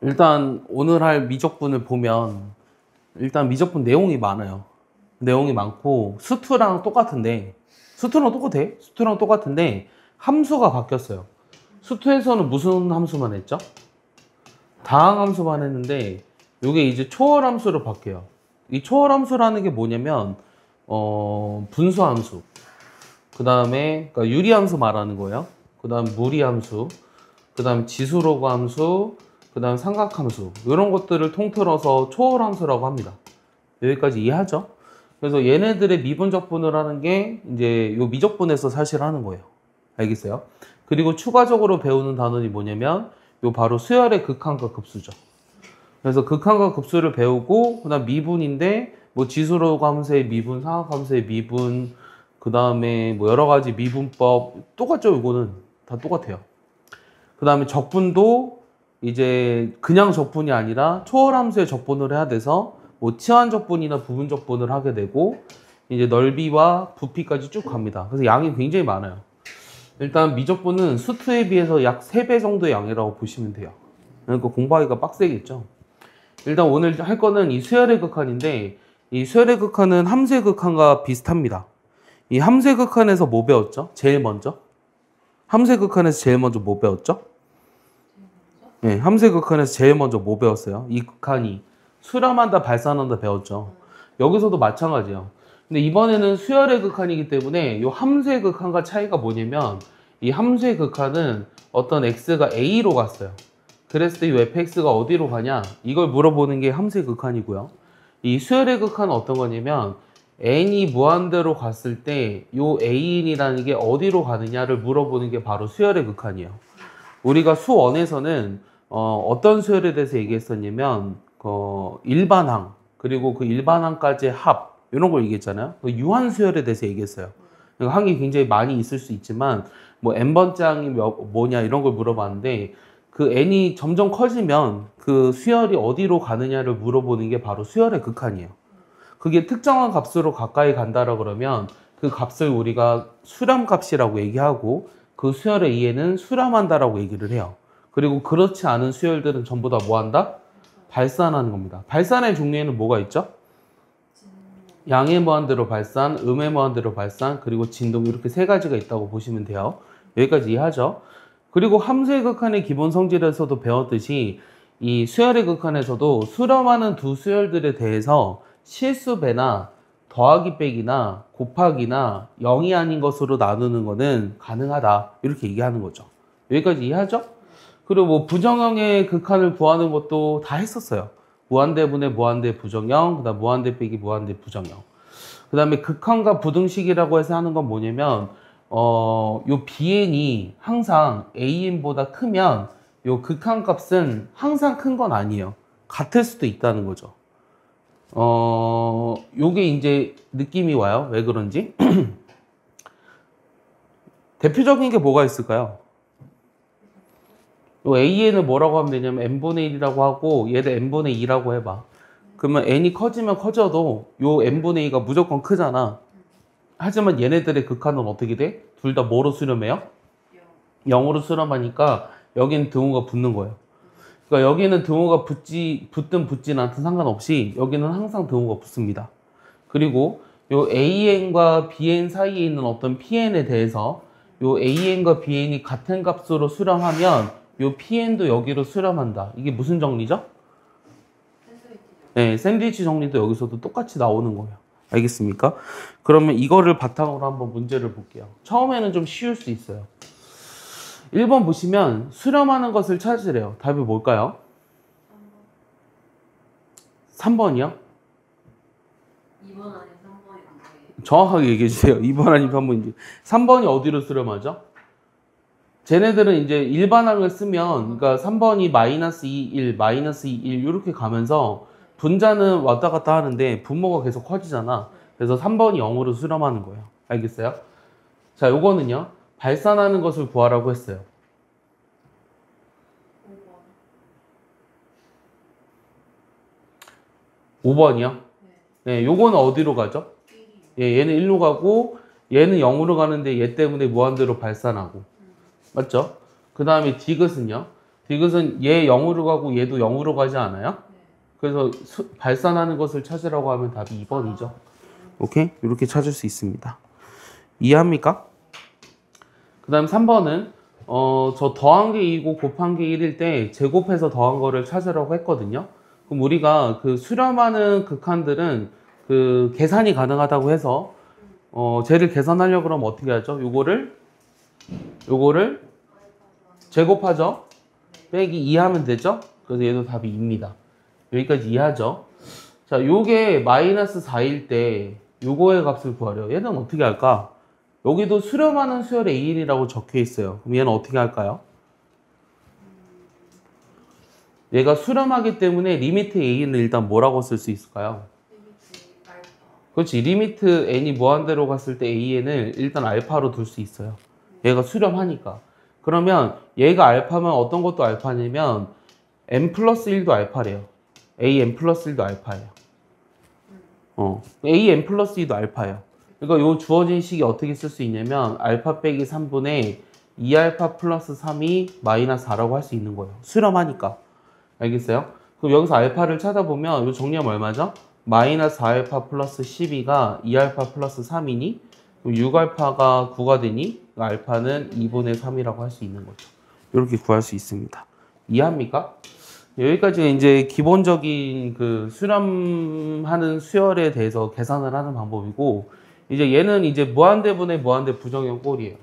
일단 오늘 할 미적분을 보면 일단 미적분 내용이 많아요. 내용이 많고 수투랑 똑같은데 수투랑 똑같아. 수투랑 똑같은데 함수가 바뀌었어요. 수투에서는 무슨 함수만 했죠? 다항 함수만 했는데 이게 이제 초월 함수로 바뀌어요. 이 초월 함수라는 게 뭐냐면 분수 함수, 그 다음에 그러니까 유리 함수 말하는 거예요. 그 다음 무리 함수, 그 다음 지수로그 함수, 그 다음 삼각함수, 이런 것들을 통틀어서 초월함수라고 합니다. 여기까지 이해하죠? 그래서 얘네들의 미분적분을 하는 게 이제 요 미적분에서 사실 하는 거예요. 알겠어요? 그리고 추가적으로 배우는 단원이 뭐냐면 요 바로 수열의 극한과 급수죠. 그래서 극한과 급수를 배우고 그다음 미분인데 뭐 지수로그 함수의 미분, 삼각함수의 미분, 그 다음에 뭐 여러 가지 미분법 똑같죠? 이거는 다 똑같아요. 그 다음에 적분도 이제 그냥 적분이 아니라 초월함수의 적분을 해야 돼서 뭐 치환 적분이나 부분 적분을 하게 되고 이제 넓이와 부피까지 쭉 갑니다. 그래서 양이 굉장히 많아요. 일단 미적분은 수투에 비해서 약 3배 정도의 양이라고 보시면 돼요. 그러니까 공부하기가 빡세겠죠. 일단 오늘 할 거는 이 수열의 극한인데 이 수열의 극한은 함수의 극한과 비슷합니다. 이 함수의 극한에서 뭐 배웠죠? 제일 먼저? 함수의 극한에서 제일 먼저 뭐 배웠죠? 네, 함수의 극한에서 제일 먼저 뭐 배웠어요? 이 극한이 수렴한다, 발산한다 배웠죠. 여기서도 마찬가지예요. 근데 이번에는 수열의 극한이기 때문에 이 함수의 극한과 차이가 뭐냐면 이 함수의 극한은 어떤 x가 a로 갔어요. 그랬을 때 이 fx가 어디로 가냐? 이걸 물어보는 게 함수의 극한이고요. 이 수열의 극한은 어떤 거냐면 n이 무한대로 갔을 때 이 a인이라는 게 어디로 가느냐를 물어보는 게 바로 수열의 극한이에요. 우리가 수원에서는 어떤 수열에 대해서 얘기했었냐면 일반항 그리고 그 일반항까지의 합 이런 걸 얘기했잖아요. 그 유한수열에 대해서 얘기했어요. 그러니까 항이 굉장히 많이 있을 수 있지만 뭐 n번째 항이 뭐냐 이런 걸 물어봤는데 그 n이 점점 커지면 그 수열이 어디로 가느냐를 물어보는 게 바로 수열의 극한이에요. 그게 특정한 값으로 가까이 간다라 그러면 그 값을 우리가 수렴값이라고 얘기하고 그 수열의 이해는 수렴한다라고 얘기를 해요. 그리고 그렇지 않은 수열들은 전부 다 뭐 한다? 발산하는 겁니다. 발산의 종류에는 뭐가 있죠? 양의 무한대로 발산, 음의 무한대로 발산, 그리고 진동 이렇게 3가지가 있다고 보시면 돼요. 여기까지 이해하죠? 그리고 함수의 극한의 기본 성질에서도 배웠듯이 이 수열의 극한에서도 수렴하는 두 수열들에 대해서 실수배나 더하기 빼기나 곱하기나 0이 아닌 것으로 나누는 것은 가능하다. 이렇게 얘기하는 거죠. 여기까지 이해하죠? 그리고 뭐 부정형의 극한을 구하는 것도 다 했었어요. 무한대분의 무한대 부정형, 그 다음 무한대 빼기 무한대 부정형. 그 다음에 극한과 부등식이라고 해서 하는 건 뭐냐면 요 bn이 항상 an보다 크면 요 극한값은 항상 큰 건 아니에요. 같을 수도 있다는 거죠. 요게 이제 느낌이 와요. 왜 그런지. 대표적인 게 뭐가 있을까요? 요 an을 뭐라고 하면 되냐면 n분의 1이라고 하고 얘를 n분의 2라고 해봐. 그러면 n이 커지면 커져도 요 n분의 2가 무조건 크잖아. 하지만 얘네들의 극한은 어떻게 돼? 둘 다 뭐로 수렴해요? 0으로 수렴하니까 여기는 등호가 붙는 거예요. 그러니까 여기는 등호가 붙든 붙진 않든 상관없이 여기는 항상 등호가 붙습니다. 그리고 요 AN과 BN 사이에 있는 어떤 PN에 대해서 요 AN과 BN이 같은 값으로 수렴하면 요 PN도 여기로 수렴한다. 이게 무슨 정리죠? 네, 샌드위치 정리도 여기서도 똑같이 나오는 거예요. 알겠습니까? 그러면 이거를 바탕으로 한번 문제를 볼게요. 처음에는 좀 쉬울 수 있어요. 1번 보시면 수렴하는 것을 찾으래요. 답이 뭘까요? 3번이요? 2번 아니면 3번이 정확하게 얘기해 주세요. 2번 아니면 3번인지. 3번이 어디로 수렴하죠? 쟤네들은 이제 일반항을 쓰면 그러니까 3번이 마이너스 2, 1, 마이너스 2, 1 이렇게 가면서 분자는 왔다 갔다 하는데 분모가 계속 커지잖아. 그래서 3번이 0으로 수렴하는 거예요. 알겠어요? 자, 요거는요. 발산하는 것을 구하라고 했어요. 5번이요? 네, 요거는 어디로 가죠? 예, 얘는 1로 가고 얘는 0으로 가는데 얘 때문에 무한대로 발산하고. 맞죠? 그 다음에 디귿은요? 디귿은 얘 0으로 가고 얘도 0으로 가지 않아요? 네. 그래서 발산하는 것을 찾으라고 하면 답이 2번이죠. 오케이? 이렇게 찾을 수 있습니다. 이해합니까? 그 다음 3번은 저 더한 게 2고 곱한 게 1일 때 제곱해서 더한 거를 찾으라고 했거든요. 그럼 우리가 그 수렴하는 극한들은 그 계산이 가능하다고 해서 쟤를 계산하려고 그러면 어떻게 하죠? 요거를 제곱하죠? 빼기 2 하면 되죠? 그래서 얘도 답이 2입니다. 여기까지 이해하죠? 자, 요게 마이너스 4일 때 요거의 값을 구하래요. 얘는 어떻게 할까? 여기도 수렴하는 수열의 A인이라고 적혀 있어요. 그럼 얘는 어떻게 할까요? 얘가 수렴하기 때문에 리미트 A는 일단 뭐라고 쓸 수 있을까요? 리미트 알파. 그렇지. 리미트 n이 무한대로 갔을 때 an을 일단 알파로 둘 수 있어요. 얘가 수렴하니까. 그러면 얘가 알파면 어떤 것도 알파냐면 n 플러스 1도 알파래요. an 플러스 1도 알파예요. an 플러스 2도 알파예요. 그러니까 요 주어진 식이 어떻게 쓸 수 있냐면 알파 빼기 3분의 2알파 플러스 3이 마이너스 4라고 할 수 있는 거예요. 수렴하니까. 알겠어요? 그럼 여기서 알파를 찾아보면 요 정리하면 얼마죠? 마이너스 4알파 플러스 12가 2알파 플러스 3이니 그럼 6알파가 9가 되니 알파는 2분의 3이라고 할 수 있는 거죠. 이렇게 구할 수 있습니다. 이해합니까? 여기까지가 이제 기본적인 그 수렴하는 수열에 대해서 계산을 하는 방법이고 이제 얘는 이제 무한대분의 무한대 부정형 꼴이에요.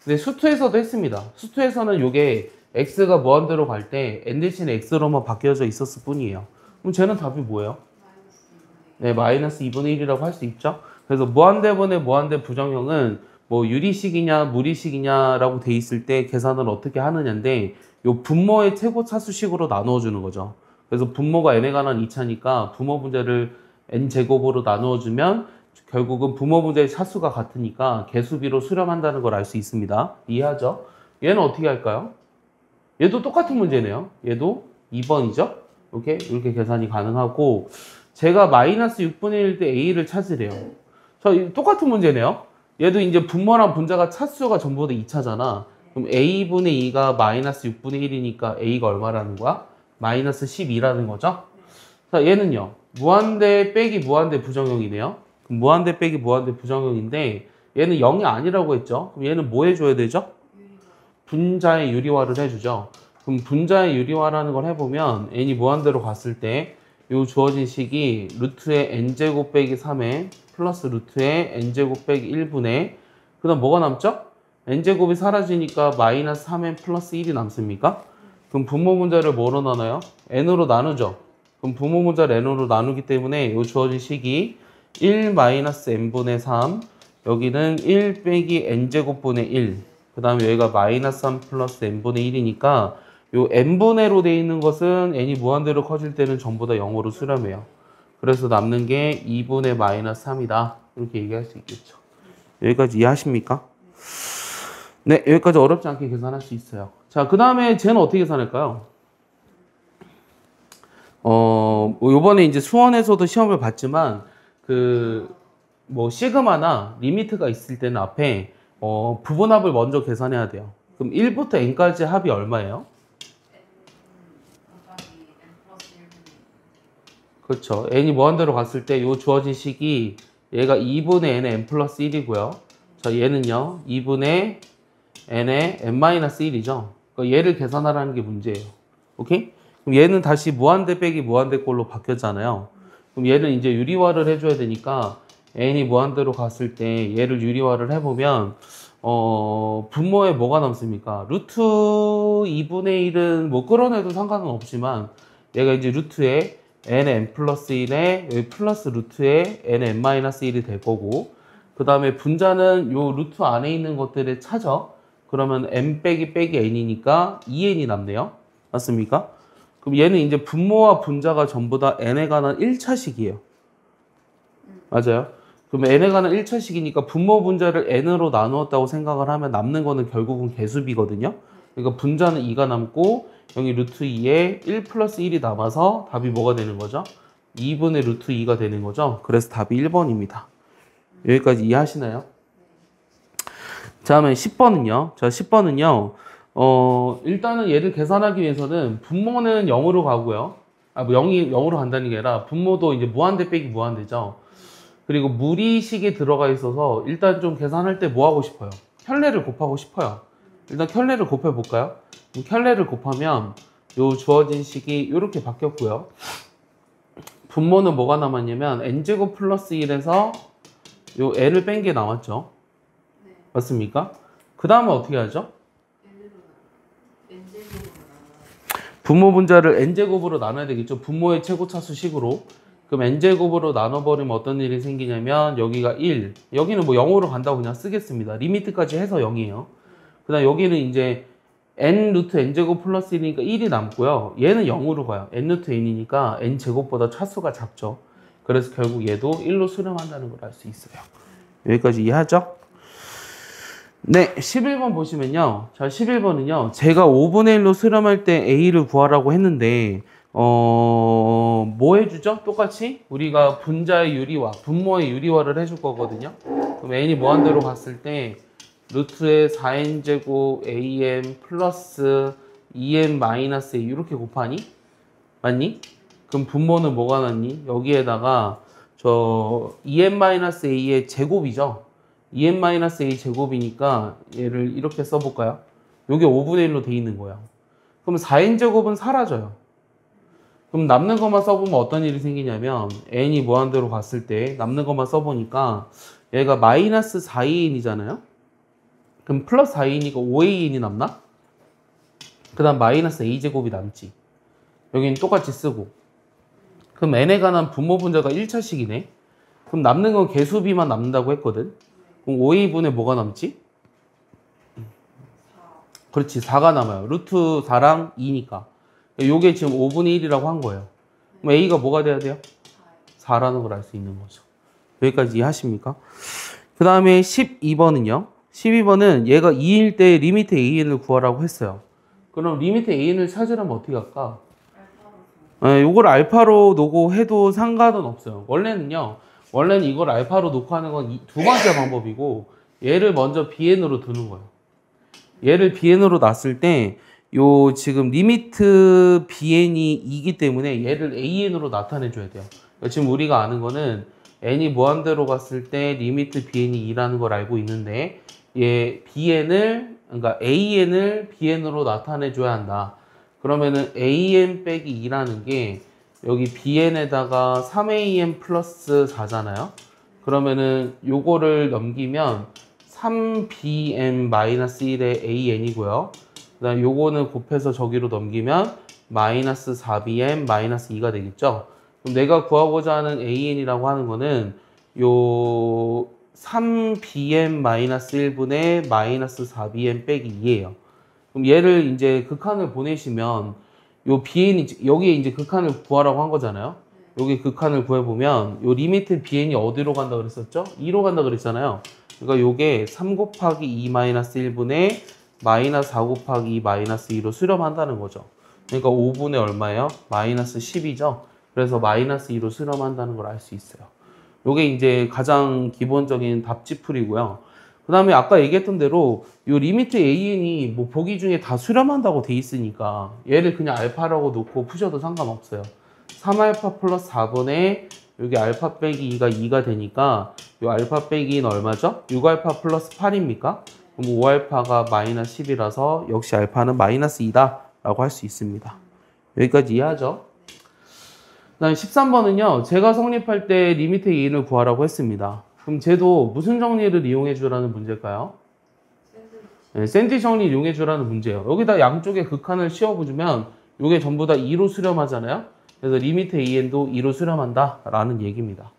근데 수투에서도 했습니다. 수투에서는 요게 x가 무한대로 갈 때 n 대신에 x로만 바뀌어져 있었을 뿐이에요. 그럼 쟤는 답이 뭐예요? 네, 마이너스 2분의 1이라고 할 수 있죠. 그래서 무한대분의 무한대 부정형은 뭐 유리식이냐 무리식이냐라고 돼 있을 때 계산을 어떻게 하느냐인데 요 분모의 최고 차수식으로 나누어 주는 거죠. 그래서 분모가 n에 관한 2차니까 분모 분자를 n제곱으로 나누어 주면 결국은 분모 분자의 차수가 같으니까 개수비로 수렴한다는 걸 알 수 있습니다. 이해하죠? 얘는 어떻게 할까요? 얘도 똑같은 문제네요. 얘도 2번이죠. 이렇게 계산이 가능하고 제가 마이너스 6분의 1 때 a를 찾으래요. 똑같은 문제네요. 얘도 이제 분모랑 분자가 차수가 전부 다 2차잖아. 그럼 a분의 2가 마이너스 6분의 1이니까 a가 얼마라는 거야? 마이너스 12라는 거죠. 자, 얘는요. 무한대 빼기 무한대 부정형이네요. 그럼 무한대 빼기 무한대 부정형인데 얘는 0이 아니라고 했죠. 그럼 얘는 뭐 해줘야 되죠? 분자의 유리화를 해주죠. 그럼 분자의 유리화라는 걸 해보면 n이 무한대로 갔을 때 요 주어진 식이 루트의 n제곱 빼기 3에 플러스 루트의 n제곱 빼기 1분의 그 다음 뭐가 남죠? n제곱이 사라지니까 마이너스 3n 플러스 1이 남습니까? 그럼 분모 분자를 뭐로 나눠요? n으로 나누죠. 그럼 분모 분자를 n으로 나누기 때문에 요 주어진 식이 1 마이너스 n분의 3 여기는 1 빼기 n제곱분의 1 그 다음에 여기가 마이너스 3 플러스 n분의 1이니까 요 n분의로 되어 있는 것은 n이 무한대로 커질 때는 전부 다 0으로 수렴해요. 그래서 남는 게 2분의 마이너스 3이다. 이렇게 얘기할 수 있겠죠. 여기까지 이해하십니까? 네, 여기까지 어렵지 않게 계산할 수 있어요. 자, 그 다음에 쟤는 어떻게 계산할까요? 요번에 이제 수원에서도 시험을 봤지만 뭐 시그마나 리미트가 있을 때는 앞에 부분합을 먼저 계산해야 돼요. 그럼 1부터 n까지 합이 얼마예요? 그렇죠. n이 무한대로 갔을 때 요 주어진 식이 얘가 2분의 n의 n 플러스 1이고요. 자, 얘는요. 2분의 n의 n-1이죠. 그러니까 얘를 계산하라는 게 문제예요. 오케이? 그럼 얘는 다시 무한대 빼기 무한대 꼴로 바뀌었잖아요. 그럼 얘를 이제 유리화를 해줘야 되니까 n이 무한대로 갔을 때 얘를 유리화를 해보면 분모에 뭐가 남습니까? 루트 2분의 1은 뭐 끌어내도 상관은 없지만 얘가 이제 루트에 nn 플러스 1에 여기 플러스 루트에 nn 마이너스 1이 될 거고 그 다음에 분자는 요 루트 안에 있는 것들을 찾아. 그러면 n 빼기 빼기 n이니까 2n이 남네요. 맞습니까? 그럼 얘는 이제 분모와 분자가 전부 다 n에 관한 1차식이에요. 맞아요? 그럼 n에 관한 1차식이니까 분모 분자를 n으로 나누었다고 생각을 하면 남는 거는 결국은 개수비거든요. 그러니까 분자는 2가 남고 여기 루트 2에 1 플러스 1이 남아서 답이 뭐가 되는 거죠? 2분의 루트 2가 되는 거죠. 그래서 답이 1번입니다. 여기까지 이해하시나요? 자, 다음에 10번은요. 자, 10번은요. 일단은 얘를 계산하기 위해서는 분모는 0으로 가고요. 뭐 0이 0으로 간다는 게 아니라 분모도 이제 무한대 빼기 무한대죠. 그리고 무리식이 들어가 있어서 일단 좀 계산할 때 뭐 하고 싶어요? 켤레를 곱하고 싶어요. 일단 켤레를 곱해 볼까요? 켤레를 곱하면 요 주어진 식이 이렇게 바뀌었고요. 분모는 뭐가 남았냐면 n제곱 플러스 1에서 요 l을 뺀 게 남았죠. 네. 맞습니까? 그 다음에 어떻게 하죠? n제곱으로 분모 분자를 n제곱으로 나눠야 되겠죠. 분모의 최고차수 식으로. 그럼 n제곱으로 나눠버리면 어떤 일이 생기냐면 여기가 1, 여기는 뭐 0으로 간다고 그냥 쓰겠습니다. 리미트까지 해서 0이에요. 그 다음 여기는 이제 n 루트 n제곱 플러스 1이니까 1이 남고요. 얘는 0으로 가요. n 루트 n이니까 n제곱보다 차수가 작죠. 그래서 결국 얘도 1로 수렴한다는 걸 알 수 있어요. 여기까지 이해하죠? 네, 11번 보시면요. 자, 11번은요. 제가 5분의 1로 수렴할 때 A를 구하라고 했는데 뭐 해주죠? 똑같이 우리가 분자의 유리화, 분모의 유리화를 해줄 거거든요. 그럼 n이 무한대로 갔을 때 루트의 4n제곱 am 플러스 2n 마이너스 a 이렇게 곱하니? 맞니? 그럼 분모는 뭐가 났니? 여기에다가 저 2n 마이너스 a의 제곱이죠. 2n 마이너스 a 제곱이니까 얘를 이렇게 써볼까요? 요게 5분의 1로 돼 있는 거예요. 그럼 4n 제곱은 사라져요. 그럼 남는 것만 써보면 어떤 일이 생기냐면 n이 무한대로 갔을 때 남는 것만 써보니까 얘가 마이너스 4an이잖아요. 그럼 플러스 4an이니까 5an이 남나? 그 다음 마이너스 a제곱이 남지. 여기는 똑같이 쓰고. 그럼 n에 관한 분모 분자가 1차식이네. 그럼 남는 건 개수비만 남는다고 했거든. 그럼 5a분의 뭐가 남지? 4. 그렇지, 4가 남아요. 루트 4랑 2니까. 요게 지금 5분의 1이라고 한 거예요. 그럼 a가 뭐가 돼야 돼요? 4라는 걸 알 수 있는 거죠. 여기까지 이해하십니까? 그 다음에 12번은요. 12번은 얘가 2일 때 리미트 an을 구하라고 했어요. 그럼 리미트 an을 찾으려면 어떻게 할까? 요걸 알파로 놓고 해도 상관은 없어요. 원래는 이걸 알파로 놓고 하는 건 두 번째 방법이고, 얘를 먼저 bn으로 두는 거예요. 얘를 bn으로 놨을 때, 요 지금 리미트 bn이 2기 때문에 얘를 an으로 나타내줘야 돼요. 그러니까 지금 우리가 아는 거는 n이 무한대로 갔을 때 리미트 bn이 2라는 걸 알고 있는데, 얘 그러니까 an을 bn으로 나타내줘야 한다. 그러면은 an 빼기 2라는 게 여기 bn에다가 3an 플러스 4잖아요. 그러면은 요거를 넘기면 3bn 마이너스 1의 an이고요. 그 다음 요거는 곱해서 저기로 넘기면 마이너스 4bn 마이너스 2가 되겠죠. 그럼 내가 구하고자 하는 an이라고 하는 거는 요 3bn 마이너스 1분의 마이너스 4bn 빼기 2예요. 그럼 얘를 이제 극한을 보내시면 요 bn이 여기에 이제 극한을 구하라고 한 거잖아요. 여기 극한을 구해보면 요 리미트 bn이 어디로 간다 그랬었죠? 2로 간다 그랬잖아요. 그러니까 요게 3 곱하기 2 마이너스 1분의 마이너스 4 곱하기 2 마이너스 2로 수렴한다는 거죠. 그러니까 5분의 얼마예요? 마이너스 10이죠. 그래서 마이너스 2로 수렴한다는 걸 알 수 있어요. 요게 이제 가장 기본적인 답지풀이고요. 그 다음에 아까 얘기했던 대로 요 리미트 an이 뭐 보기 중에 다 수렴한다고 돼 있으니까 얘를 그냥 알파라고 놓고 푸셔도 상관없어요. 3알파 플러스 4분의 여기 알파 빼기 2가 2가 되니까 요 알파 빼기 2는 얼마죠? 6알파 플러스 8입니까? 그럼 5알파가 마이너스 10이라서 역시 알파는 마이너스 2다 라고 할 수 있습니다. 여기까지 이해하죠? 그 다음에 13번은요. 제가 성립할 때 리미트 an을 구하라고 했습니다. 그럼 쟤도 무슨 정리를 이용해 주라는 문제일까요? 네, 샌드위치 정리 이용해 주라는 문제예요. 여기다 양쪽에 극한을 씌워주면 이게 전부 다 2로 수렴하잖아요. 그래서 리미트 an도 2로 수렴한다 라는 얘기입니다.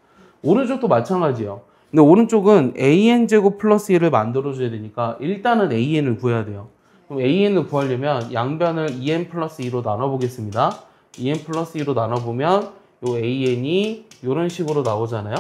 오른쪽도 마찬가지예요. 근데 오른쪽은 an제곱 플러스 1을 만들어줘야 되니까 일단은 an을 구해야 돼요. 그럼 an을 구하려면 양변을 2n 플러스 2로 나눠보겠습니다. 2n 플러스 2로 나눠보면 요 an이 이런 식으로 나오잖아요.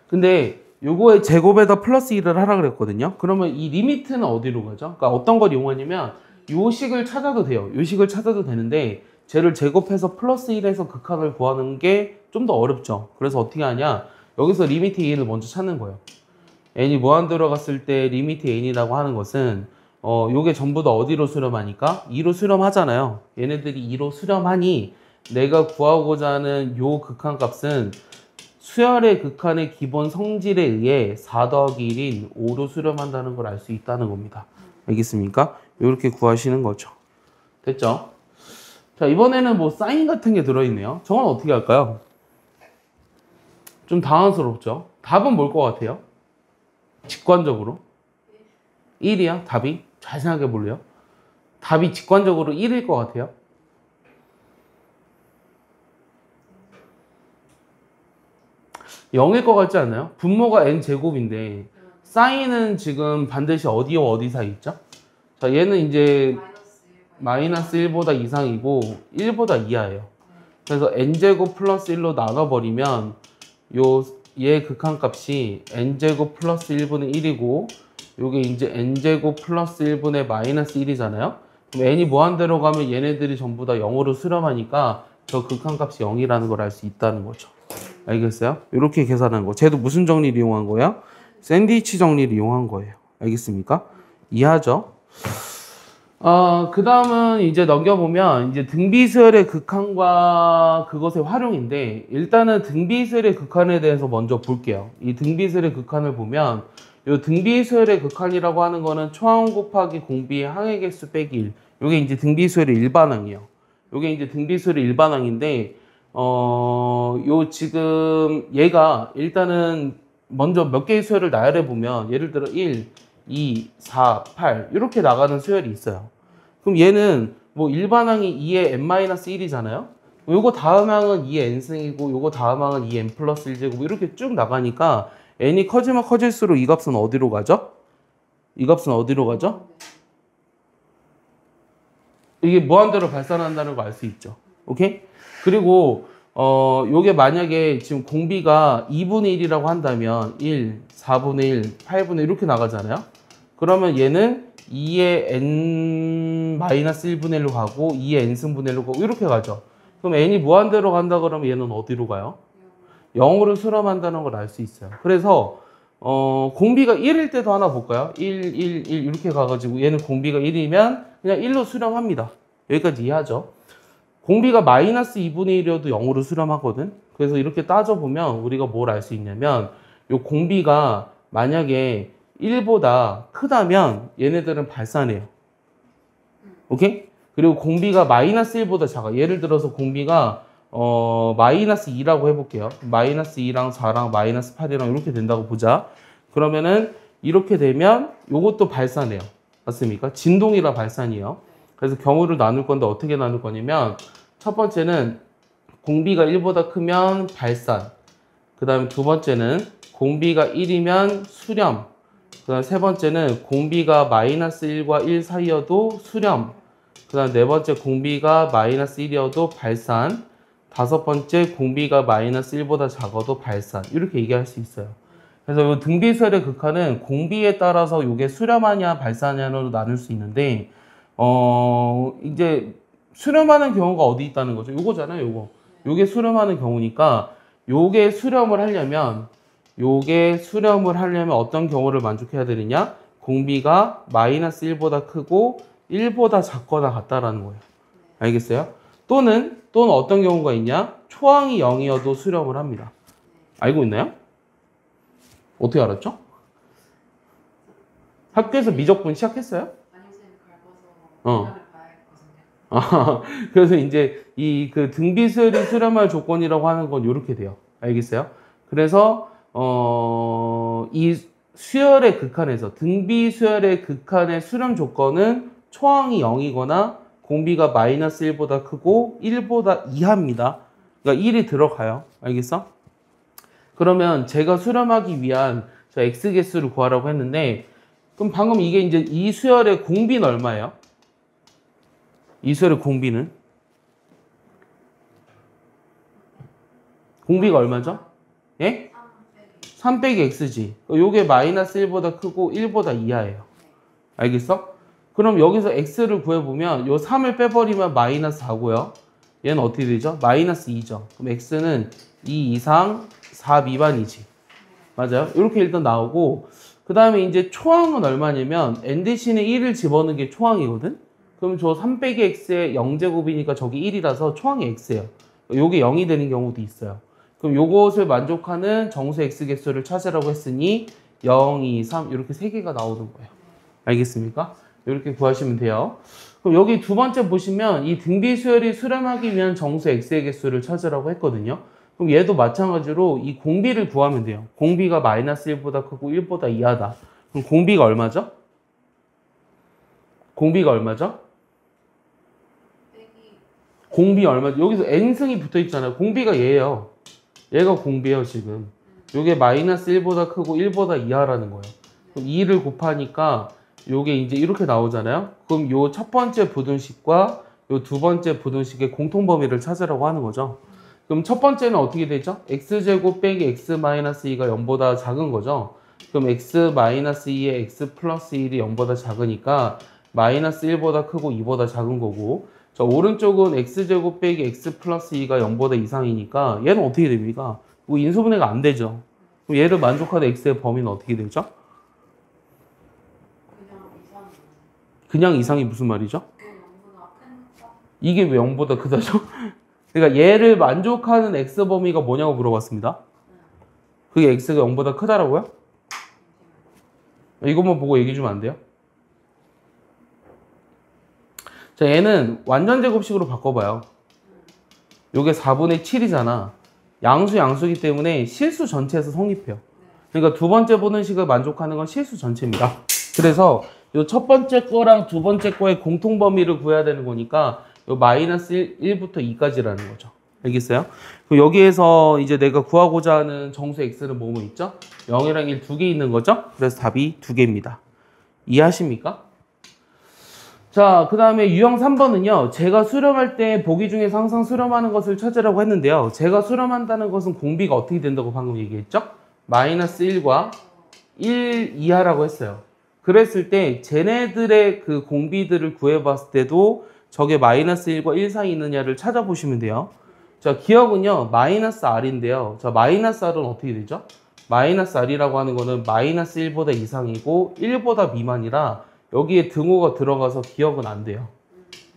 근데 요거의 제곱에다 플러스 1을 하라 그랬거든요. 그러면 이 리미트는 어디로 가죠? 그러니까 어떤 걸 이용하냐면 요 식을 찾아도 돼요. 요 식을 찾아도 되는데 쟤를 제곱해서 플러스 1에서 극한을 구하는 게 좀 더 어렵죠. 그래서 어떻게 하냐? 여기서 리미트 an을 먼저 찾는 거예요. n이 무한대로 갔을 때 리미트 n이라고 하는 것은 요게 전부 다 어디로 수렴하니까? 2로 수렴하잖아요. 얘네들이 2로 수렴하니 내가 구하고자 하는 요 극한값은 수열의 극한의 기본 성질에 의해 4 더하기 1인 5로 수렴한다는 걸 알 수 있다는 겁니다. 알겠습니까? 이렇게 구하시는 거죠. 됐죠? 자, 이번에는 뭐 사인 같은 게 들어있네요. 저건 어떻게 할까요? 좀 당황스럽죠? 답은 뭘 것 같아요? 직관적으로? 1이야? 답이? 잘 생각해 볼래요? 답이 직관적으로 1일 것 같아요? 영일 것 같지 않나요? 분모가 n제곱인데 사인은 지금 반드시 어디와 어디 사이 있죠? 자, 얘는 이제 마이너스 1보다 이상이고 1보다 이하예요. 그래서 n제곱 플러스 1로 나눠버리면 얘 극한값이 n제곱 플러스 1분의 1이고 요게 이제 n제곱 플러스 1분의 마이너스 1이잖아요. 그럼 n이 무한대로 가면 얘네들이 전부 다 0으로 수렴하니까 저 극한값이 0이라는 걸 알 수 있다는 거죠. 알겠어요? 이렇게 계산한 거. 쟤도 무슨 정리를 이용한 거야? 샌드위치 정리를 이용한 거예요. 알겠습니까? 이해하죠? 그 다음은 이제 넘겨보면 이제 등비수열의 극한과 그것의 활용인데 일단은 등비수열의 극한에 대해서 먼저 볼게요. 이 등비수열의 극한을 보면 이 등비수열의 극한이라고 하는 거는 초항 곱하기 공비의 항의 개수 빼기 1. 요게 이제 등비수열의 일반항이에요. 요게 이제 등비수열의 일반항인데 요 지금 얘가 일단은 먼저 몇 개의 수열을 나열해 보면 예를 들어 1, 2, 4, 8 이렇게 나가는 수열이 있어요. 그럼 얘는 뭐 일반항이 2의 n-1이잖아요. 요거 다음 항은 2의 n승이고 요거 다음 항은 2n 플러스 1제곱 이렇게 쭉 나가니까 n이 커지면 커질수록 이 값은 어디로 가죠? 이 값은 어디로 가죠? 이게 무한대로 발산한다는 거 알 수 있죠. 오케이? 그리고 요게 만약에 지금 공비가 2분의 1이라고 한다면 1, 4분의 1, 8분의 1 이렇게 나가잖아요. 그러면 얘는 2의 n-1분의 1로 가고 2의 n승분의 1로 가고 이렇게 가죠. 그럼 n이 무한대로 간다 그러면 얘는 어디로 가요? 0으로 수렴한다는 걸 알 수 있어요. 그래서 공비가 1일 때도 하나 볼까요? 1, 1, 1 이렇게 가가지고 얘는 공비가 1이면 그냥 1로 수렴합니다. 여기까지 이해하죠? 공비가 마이너스 2분의 1이어도 0으로 수렴하거든. 그래서 이렇게 따져보면 우리가 뭘 알 수 있냐면 요 공비가 만약에 1보다 크다면 얘네들은 발산해요. 오케이? 그리고 공비가 마이너스 1보다 작아. 예를 들어서 공비가 마이너스 2라고 해볼게요. 마이너스 2랑 4랑 마이너스 8이랑 이렇게 된다고 보자. 그러면은 이렇게 되면 요것도 발산해요. 맞습니까? 진동이라 발산이에요. 그래서 경우를 나눌 건데 어떻게 나눌 거냐면 첫 번째는 공비가 1보다 크면 발산. 그 다음에 두 번째는 공비가 1이면 수렴. 그 다음 세 번째는 공비가 마이너스 1과 1 사이여도 수렴. 그 다음 네 번째 공비가 마이너스 1이어도 발산. 다섯 번째 공비가 마이너스 1보다 작아도 발산. 이렇게 얘기할 수 있어요. 그래서 이 등비수열의 극한은 공비에 따라서 이게 수렴하냐 발산하냐로 나눌 수 있는데 이제 수렴하는 경우가 어디 있다는 거죠? 요거잖아요, 요거. 요게 수렴하는 경우니까 요게 수렴을 하려면 어떤 경우를 만족해야 되느냐? 공비가 마이너스 1보다 크고 1보다 작거나 같다라는 거예요. 알겠어요? 또는 어떤 경우가 있냐? 초항이 0이어도 수렴을 합니다. 알고 있나요? 어떻게 알았죠? 학교에서 미적분 시작했어요? 아니요, 쌤 밟아서 어. 봐야 했거든요. 그래서 이제 이 그 등비수열이 수렴할 조건이라고 하는 건 이렇게 돼요. 알겠어요? 그래서 이 수열의 극한에서 등비수열의 극한의 수렴 조건은 초항이 0이거나 공비가 마이너스 1보다 크고 1보다 이하입니다. 그러니까 1이 들어가요. 알겠어? 그러면 제가 수렴하기 위한 저 x 개수를 구하라고 했는데 그럼 방금 이게 이제 이 수열의 공비는 얼마예요? 이 수열의 공비는? 공비가 얼마죠? 예? 3 빼기 x지. 요게 마이너스 1보다 크고 1보다 이하예요. 알겠어? 그럼 여기서 x를 구해보면 요 3을 빼버리면 마이너스 4고요. 얘는 어떻게 되죠? 마이너스 2죠. 그럼 x는 2 이상 4 미만이지. 맞아요? 이렇게 일단 나오고 그 그 다음에 이제 초항은 얼마냐면 n 대신에 1을 집어넣는 게 초항이거든. 그럼 저 3 빼기 x의 0제곱이니까 저기 1이라서 초항이 x예요. 요게 0이 되는 경우도 있어요. 그럼 요것을 만족하는 정수 x 개수를 찾으라고 했으니 0, 2, 3 이렇게 3개가 나오는 거예요. 알겠습니까? 이렇게 구하시면 돼요. 그럼 여기 두 번째 보시면 이 등비 수열이 수렴하기 위한 정수 x의 개수를 찾으라고 했거든요. 그럼 얘도 마찬가지로 이 공비를 구하면 돼요. 공비가 마이너스 1보다 크고 1보다 이하다. 그럼 공비가 얼마죠? 공비가 얼마죠? 빼기 공비 얼마죠? 여기서 n승이 붙어 있잖아요. 공비가 얘예요. 얘가 공비예요, 지금. 요게 마이너스 1보다 크고 1보다 이하라는 거예요. 그럼 2를 곱하니까 요게 이제 이렇게 나오잖아요. 그럼 요 첫 번째 부등식과 요 두 번째 부등식의 공통 범위를 찾으라고 하는 거죠. 그럼 첫 번째는 어떻게 되죠? x제곱 빼기 x 마이너스 2가 0보다 작은 거죠. 그럼 x 마이너스 2에 x 플러스 1이 0보다 작으니까 마이너스 1보다 크고 2보다 작은 거고, 자 오른쪽은 x제곱 빼기 x 플러스 2가 0보다 이상이니까 얘는 어떻게 됩니까? 이거 인수분해가 안 되죠. 그럼 얘를 만족하는 x의 범위는 어떻게 되죠? 그냥 이상 그냥 이상이 무슨 말이죠? 그 0보다 큰 값? 이게 왜 0보다 크다죠? 그러니까 얘를 만족하는 x 범위가 뭐냐고 물어봤습니다. 그게 x가 0보다 크다라고요? 이것만 보고 얘기해 주면 안 돼요? 자, 얘는 완전 제곱식으로 바꿔봐요. 요게 4분의 7이잖아. 양수 양수이기 때문에 실수 전체에서 성립해요. 그러니까 두 번째 부등식을 만족하는 건 실수 전체입니다. 그래서 요 첫 번째 거랑 두 번째 거의 공통 범위를 구해야 되는 거니까 요 마이너스 1부터 2까지라는 거죠. 알겠어요? 그럼 여기에서 이제 내가 구하고자 하는 정수 x는 뭐뭐 있죠? 0이랑 1 두 개 있는 거죠? 그래서 답이 두 개입니다. 이해하십니까? 자, 그 다음에 유형 3번은요. 제가 수렴할 때 보기 중에서 항상 수렴하는 것을 찾으라고 했는데요. 제가 수렴한다는 것은 공비가 어떻게 된다고 방금 얘기했죠? 마이너스 1과 1 이하라고 했어요. 그랬을 때 쟤네들의 그 공비들을 구해봤을 때도 저게 마이너스 1과 1 사이 있느냐를 찾아보시면 돼요. 자, 기억은요. 마이너스 r인데요. 자, 마이너스 r은 어떻게 되죠? 마이너스 r이라고 하는 거는 마이너스 1보다 이상이고 1보다 미만이라 여기에 등호가 들어가서 기억은 안 돼요.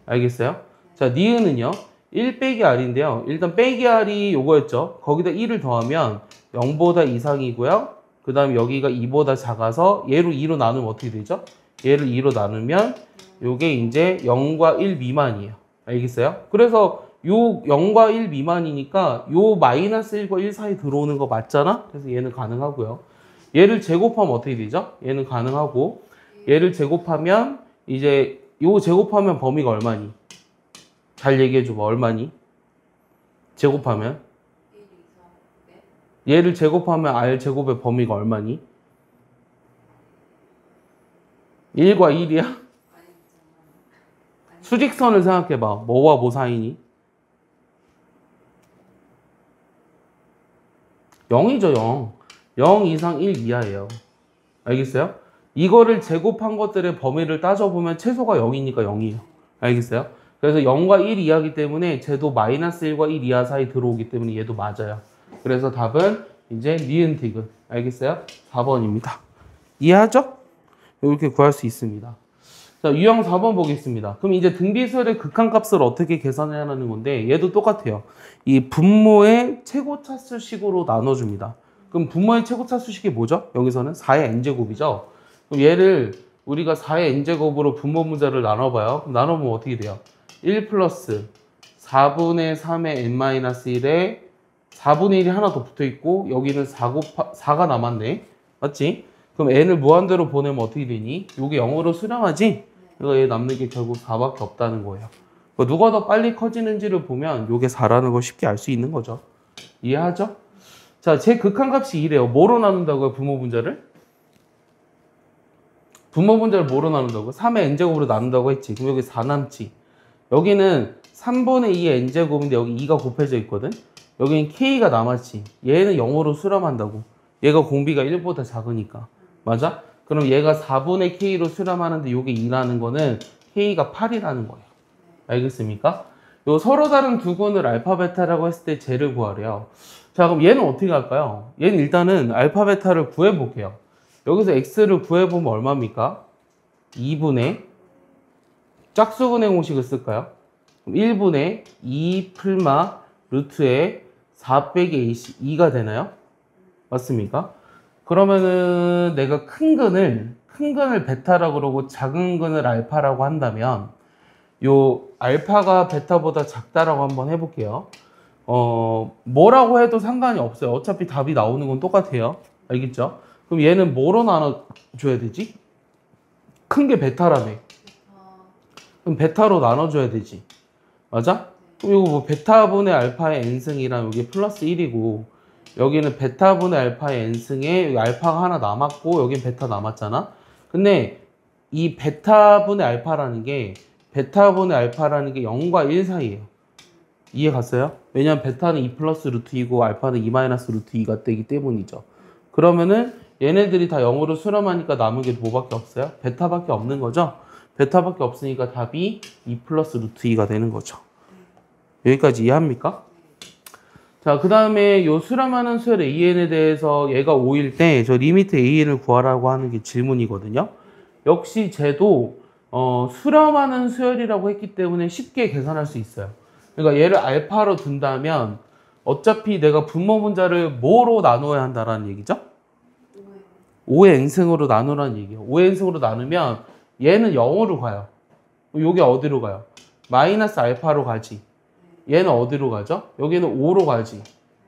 알겠어요? 자, 니은은요. 1 빼기 r인데요. 일단 빼기 r이 요거였죠. 거기다 1을 더하면 0보다 이상이고요. 그 다음에 여기가 2보다 작아서 얘로 2로 나누면 어떻게 되죠? 얘를 2로 나누면 요게 이제 0과 1 미만이에요. 알겠어요? 그래서 요 0과 1 미만이니까 요 마이너스 1과 1 사이 들어오는 거 맞잖아? 그래서 얘는 가능하고요. 얘를 제곱하면 어떻게 되죠? 얘는 가능하고 얘를 제곱하면 이제 요 제곱하면 범위가 얼마니? 잘 얘기해 줘봐. 얼마니? 제곱하면 1, 2, 3, 네? 얘를 제곱하면 r 제곱의 범위가 얼마니? 1과 1이야? 아니 잠깐만. 아니 수직선을 생각해 봐. 뭐와 뭐 사이니? 0이죠, 0. 0 이상 1 이하예요. 알겠어요? 이거를 제곱한 것들의 범위를 따져보면 최소가 0이니까 0이에요. 알겠어요? 그래서 0과 1 이하기 때문에 쟤도 마이너스 1과 1 이하 사이 들어오기 때문에 얘도 맞아요. 그래서 답은 이제 니은 디귿. 알겠어요? 4번입니다. 이해하죠? 이렇게 구할 수 있습니다. 자, 유형 4번 보겠습니다. 그럼 이제 등비수열의 극한값을 어떻게 계산해야 하는 건데 얘도 똑같아요. 이 분모의 최고차수식으로 나눠줍니다. 그럼 분모의 최고차수식이 뭐죠? 여기서는 4의 n제곱이죠. 그럼 얘를 우리가 4의 n제곱으로 분모 문자를 나눠봐요. 그럼 나눠보면 어떻게 돼요? 1 플러스 4분의 3의 n-1에 4분의 1이 하나 더 붙어있고 여기는 4가 남았네. 맞지? 그럼 n을 무한대로 보내면 어떻게 되니? 이게 0으로 수렴하지? 그래서 얘 남는 게 결국 4밖에 없다는 거예요. 누가 더 빨리 커지는지를 보면 이게 4라는 걸 쉽게 알 수 있는 거죠. 이해하죠? 자, 제 극한값이 이래요. 뭐로 나눈다고요? 분모 분자를? 분모 분자를 뭐로 나눈다고요? 3의 n제곱으로 나눈다고 했지. 그럼 여기 4 남지. 여기는 3분의 2의 n제곱인데 여기 2가 곱해져 있거든. 여기는 k가 남았지. 얘는 0으로 수렴한다고. 얘가 공비가 1보다 작으니까. 맞아? 그럼 얘가 4분의 k로 수렴하는데 이게 2라는 거는 k가 8이라는 거예요. 알겠습니까? 요 서로 다른 두 근을 알파 베타라고 했을 때 쟤를 구하래요. 자, 그럼 얘는 어떻게 할까요? 얘는 일단은 알파 베타를 구해볼게요. 여기서 x를 구해보면 얼마입니까? 2분의 짝수분의 공식을 쓸까요? 그럼 1분의 2 풀마 루트에 4 빼기 AC 2가 되나요? 맞습니까? 그러면은 내가 큰 근을 베타라고 그러고 작은 근을 알파라고 한다면 요 알파가 베타보다 작다라고 한번 해볼게요. 뭐라고 해도 상관이 없어요. 어차피 답이 나오는 건 똑같아요. 알겠죠? 그럼 얘는 뭐로 나눠줘야 되지? 큰 게 베타라며. 그럼 베타로 나눠줘야 되지. 맞아? 그럼 이거 뭐 베타분의 알파의 n승이랑 여기 플러스 1이고 여기는 베타분의 알파의 n승에 여기 알파가 하나 남았고 여긴 베타 남았잖아. 근데 이 베타분의 알파라는 게 0과 1 사이에요. 이해 갔어요? 왜냐면 베타는 2 플러스 루트 2고 알파는 2 마이너스 루트 2가 되기 때문이죠. 그러면은 얘네들이 다 0으로 수렴하니까 남은 게 뭐밖에 없어요? 베타밖에 없는 거죠? 베타밖에 없으니까 답이 2 플러스 루트 2가 되는 거죠. 여기까지 이해합니까? 자, 그 다음에 요 수렴하는 수열 AN에 대해서 얘가 5일 때 저 리미트 AN을 구하라고 하는 게 질문이거든요. 역시 쟤도 수렴하는 수열이라고 했기 때문에 쉽게 계산할 수 있어요. 그러니까 얘를 알파로 둔다면 어차피 내가 분모 분자를 뭐로 나누어야 한다라는 얘기죠? 5의 n승으로 나누라는 얘기예요. 5의 n승으로 나누면 얘는 0으로 가요. 여기 어디로 가요? 마이너스 알파로 가지. 얘는 어디로 가죠? 여기는 5로 가지.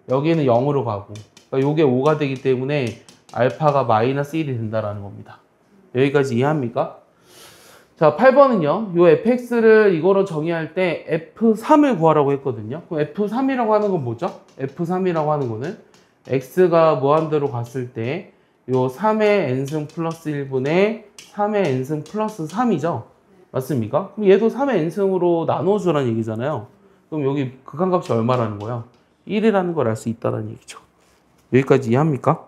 여기는 0으로 가고. 그러니까 요게 5가 되기 때문에 알파가 마이너스 1이 된다라는 겁니다. 여기까지 이해합니까? 자, 8번은요. 요 fx를 이거로 정의할 때 f3을 구하라고 했거든요. 그럼 f3이라고 하는 건 뭐죠? f3이라고 하는 거는 x가 무한대로 갔을 때 요 3의 n승 플러스 1분의 3의 n승 플러스 3이죠. 맞습니까? 그럼 얘도 3의 n승으로 나눠주라는 얘기잖아요. 그럼 여기 극한값이 얼마라는 거야? 1이라는 걸 알 수 있다는 얘기죠. 여기까지 이해합니까?